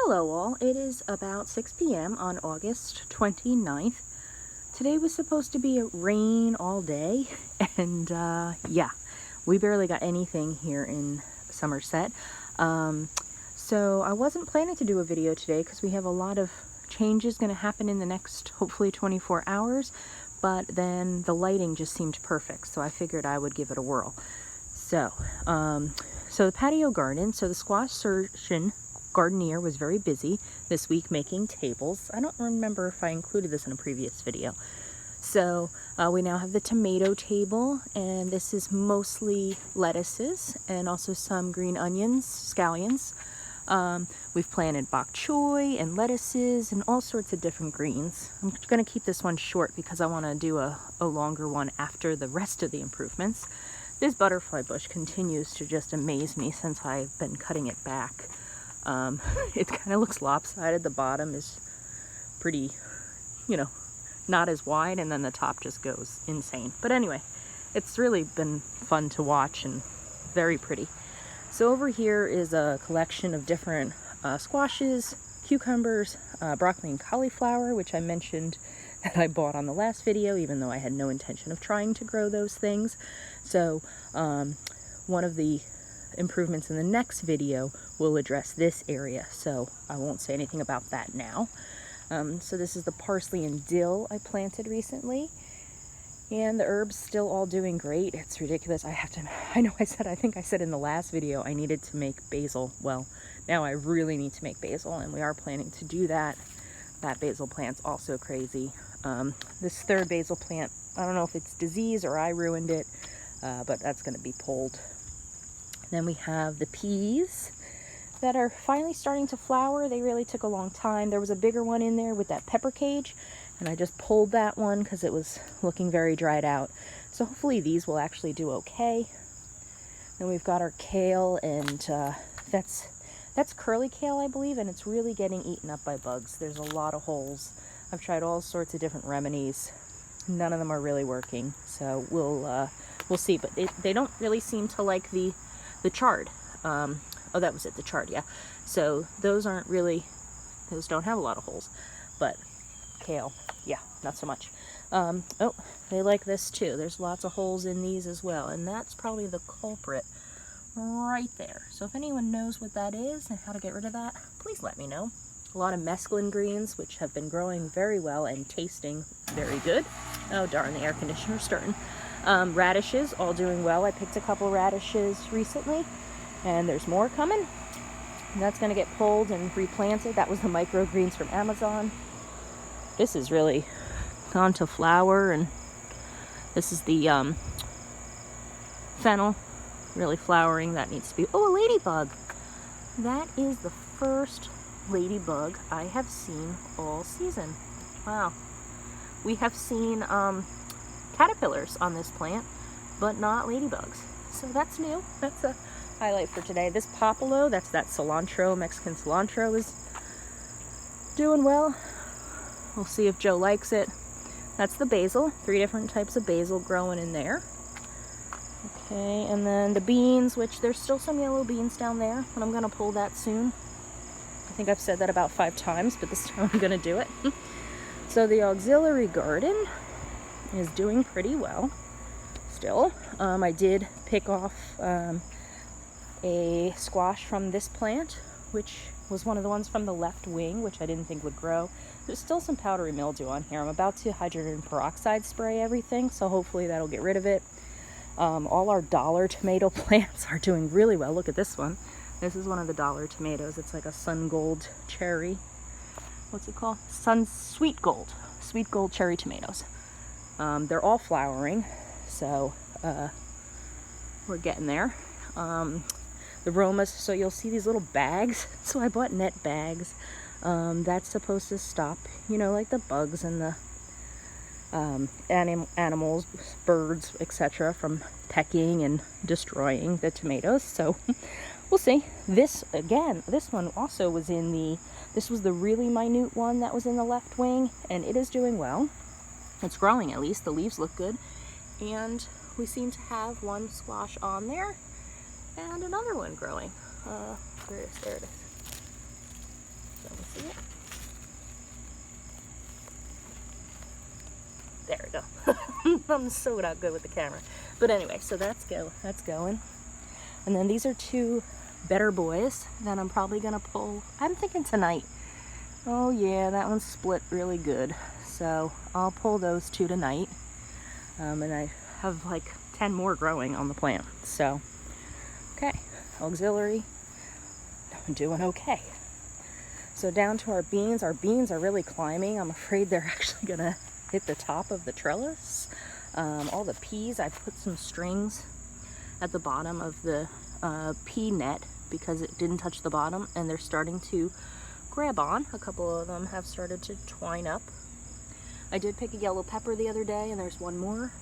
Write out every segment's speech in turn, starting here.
Hello all, it is about 6 p.m. on August 29th. Today was supposed to be rain all day, and yeah, we barely got anything here in Somerset. So I wasn't planning to do a video today because we have a lot of changes going to happen in the next, hopefully 24 hours, but then the lighting just seemed perfect, so I figured I would give it a whirl. So the patio garden, so the squash surgeon gardener was very busy this week making tables. I don't remember if I included this in a previous video. So we now have the tomato table, and this is mostly lettuces and also some green onions, scallions. We've planted bok choy and lettuces and all sorts of different greens. I'm going to keep this one short because I want to do a longer one after the rest of the improvements. This butterfly bush continues to just amaze me since I've been cutting it back. It kind of looks lopsided. The bottom is pretty, not as wide, and then the top just goes insane. But anyway, it's really been fun to watch and very pretty. So over here is a collection of different squashes, cucumbers, broccoli and cauliflower, which I mentioned that I bought on the last video, even though I had no intention of trying to grow those things. So one of the improvements in the next video will address this area, so I won't say anything about that now. So this is the parsley and dill I planted recently, and the herbs still all doing great. It's ridiculous. I think I said in the last video I needed to make basil. Well, now I really need to make basil, and we are planning to do that. That basil plant's also crazy. This third basil plant, I don't know if it's disease or I ruined it, but that's going to be pulled. Then we have the peas that are finally starting to flower. They really took a long time. There was a bigger one in there with that pepper cage, and I just pulled that one because it was looking very dried out. So hopefully these will actually do okay. Then we've got our kale, and that's curly kale, I believe, and it's really getting eaten up by bugs. There's a lot of holes. I've tried all sorts of different remedies. None of them are really working, so we'll see. But they don't really seem to like the chard. Oh, that was it, the chard, yeah. So those don't have a lot of holes, but kale, yeah, not so much. Oh, they like this too. There's lots of holes in these as well, and that's probably the culprit right there. So if anyone knows what that is and how to get rid of that, please let me know. A lot of mesclun greens, which have been growing very well and tasting very good. Oh darn, the air conditioner's starting. Radishes, all doing well. I picked a couple radishes recently, and there's more coming. And that's going to get pulled and replanted. That was the microgreens from Amazon. This is really gone to flower, and this is the fennel, really flowering. That needs to be... Oh, a ladybug! That is the first ladybug I have seen all season. Wow. We have seen caterpillars on this plant, but not ladybugs. So that's new. That's a highlight for today. This popolo, that's that cilantro, Mexican cilantro, is doing well. We'll see if Joe likes it. That's the basil. 3 different types of basil growing in there. Okay, and then the beans, which there's still some yellow beans down there, but I'm going to pull that soon. I think I've said that about 5 times, but this time I'm going to do it. So the auxiliary garden is doing pretty well still. I did pick off a squash from this plant, which was one of the ones from the left wing, which I didn't think would grow. There's still some powdery mildew on here. I'm about to hydrogen peroxide spray everything, so hopefully that'll get rid of it. All our dollar tomato plants are doing really well. Look at this one. This is one of the dollar tomatoes. It's like a sun gold cherry. What's it called? Sweet gold cherry tomatoes. They're all flowering, so we're getting there. The Romas, so you'll see these little bags. So I bought net bags. That's supposed to stop, like the bugs and the animals, birds, etc. from pecking and destroying the tomatoes. So we'll see. This one also was this was the really minute one that was in the left wing, and it is doing well. It's growing, at least. The leaves look good. And we seem to have one squash on there and another one growing. There it is. I'm so not good with the camera. But anyway, so that's going. And then these are two better boys that I'm probably gonna pull. I'm thinking tonight. Oh yeah, that one's split really good. So I'll pull those two tonight. And I have like 10 more growing on the plant. So, okay, auxiliary, I'm doing okay. So down to our beans. Our beans are really climbing. I'm afraid they're actually gonna hit the top of the trellis. All the peas, I put some strings at the bottom of the pea net because it didn't touch the bottom, and they're starting to grab on. A couple of them have started to twine up. I did pick a yellow pepper the other day, and there's one more.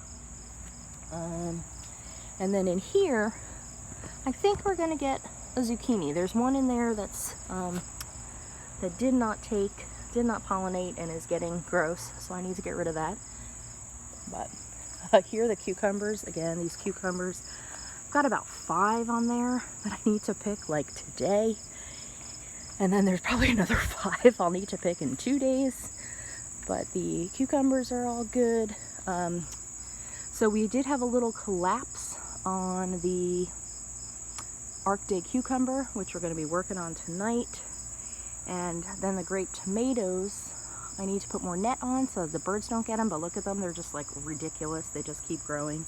And then in here, I think we're gonna get a zucchini. There's one in there that's that did not pollinate and is getting gross, so I need to get rid of that. But here are the cucumbers. Again, these cucumbers, I've got about 5 on there that I need to pick like today. And then there's probably another 5 I'll need to pick in 2 days. But the cucumbers are all good. So we did have a little collapse on the Arctic cucumber, which we're going to be working on tonight. And then the grape tomatoes, I need to put more net on so the birds don't get them, but look at them, they're just like ridiculous. They just keep growing.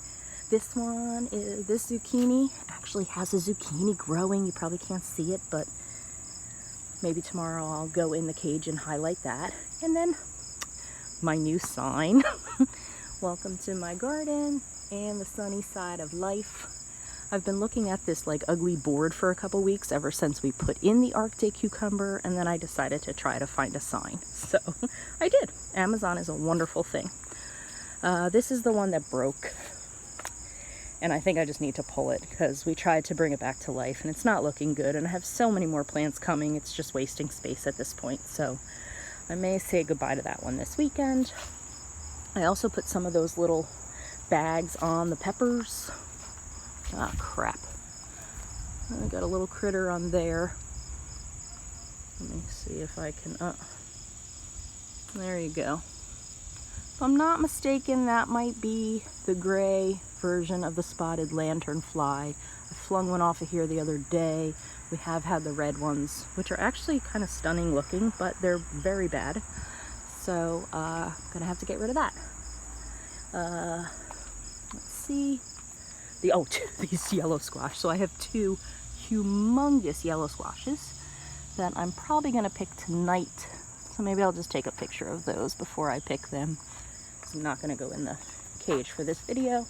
This zucchini actually has a zucchini growing. You probably can't see it, but maybe tomorrow I'll go in the cage and highlight that. And then my new sign, welcome to my garden and the sunny side of life. I've been looking at this like ugly board for a couple weeks ever since we put in the Arctic cucumber, and then I decided to try to find a sign. So I did. Amazon is a wonderful thing. This is the one that broke, and I think I just need to pull it because we tried to bring it back to life and it's not looking good, and I have so many more plants coming. It's just wasting space at this point. So I may say goodbye to that one this weekend. I also put some of those little bags on the peppers. Ah, crap. I got a little critter on there. Let me see if I can, there you go. If I'm not mistaken, that might be the gray version of the spotted lanternfly. I flung one off of here the other day. We have had the red ones, which are actually kind of stunning looking, but they're very bad. So, gonna have to get rid of that. Let's see. These yellow squash. So I have 2 humongous yellow squashes that I'm probably going to pick tonight. So maybe I'll just take a picture of those before I pick them. So I'm not going to go in the cage for this video.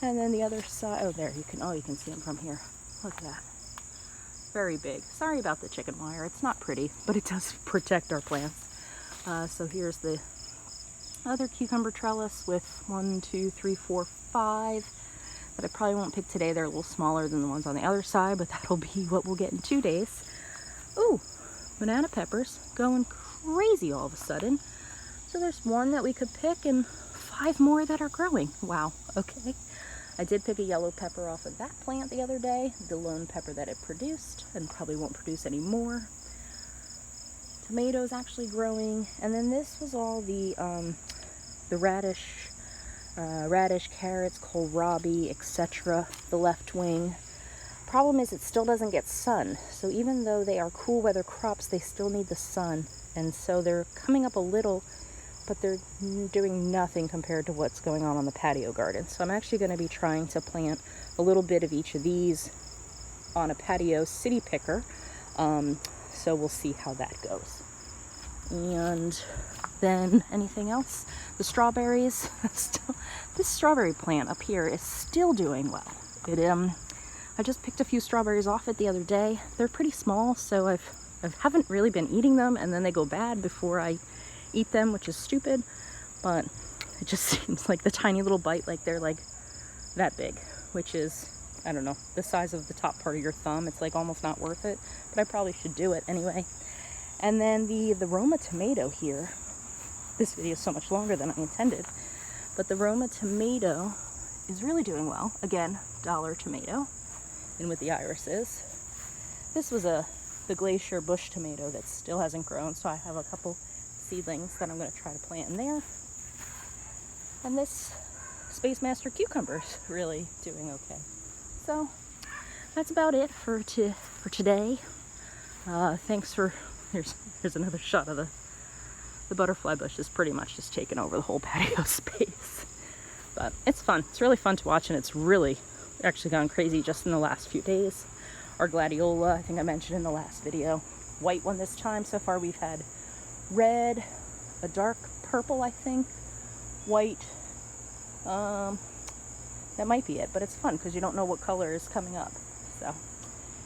And then the other side, oh there, you can see them from here. Look at that. Very big. Sorry about the chicken wire. It's not pretty, but it does protect our plants. So here's the other cucumber trellis with 1, 2, 3, 4, 5. That I probably won't pick today. They're a little smaller than the ones on the other side, but that'll be what we'll get in 2 days. Ooh, banana peppers going crazy all of a sudden. So there's one that we could pick and 5 more that are growing. Wow, okay. I did pick a yellow pepper off of that plant the other day, the lone pepper that it produced, and probably won't produce any more. Tomatoes actually growing, and then this was all the radish, carrots, kohlrabi, etc. The left wing. Problem is it still doesn't get sun. So even though they are cool weather crops, they still need the sun. And so they're coming up a little, but they're doing nothing compared to what's going on the patio garden. So I'm actually going to be trying to plant a little bit of each of these on a patio city picker. So we'll see how that goes. And then anything else? The strawberries. This strawberry plant up here is still doing well. I just picked a few strawberries off it the other day. They're pretty small, so I haven't really been eating them, and then they go bad before I eat them, which is stupid. But it just seems like the tiny little bite, like they're like that big, which is, I don't know, the size of the top part of your thumb. It's like almost not worth it, but I probably should do it anyway. And then the Roma tomato here. This video is so much longer than I intended, but the Roma tomato is really doing well. Again, dollar tomato, and with the irises. This was the glacier bush tomato that still hasn't grown, so I have a couple seedlings that I'm going to try to plant in there. And this Space Master cucumbers really doing okay. So that's about it for today. Thanks for, here's another shot of the butterfly bush is pretty much just taking over the whole patio space. But it's fun. It's really fun to watch, and it's really actually gone crazy just in the last few days. Our gladiola, I think I mentioned in the last video, white one this time. So far we've had red, a dark purple, I think, white. That might be it, but it's fun because you don't know what color is coming up. So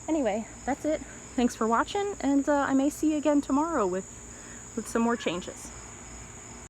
anyway, that's it. Thanks for watching, and I may see you again tomorrow with some more changes.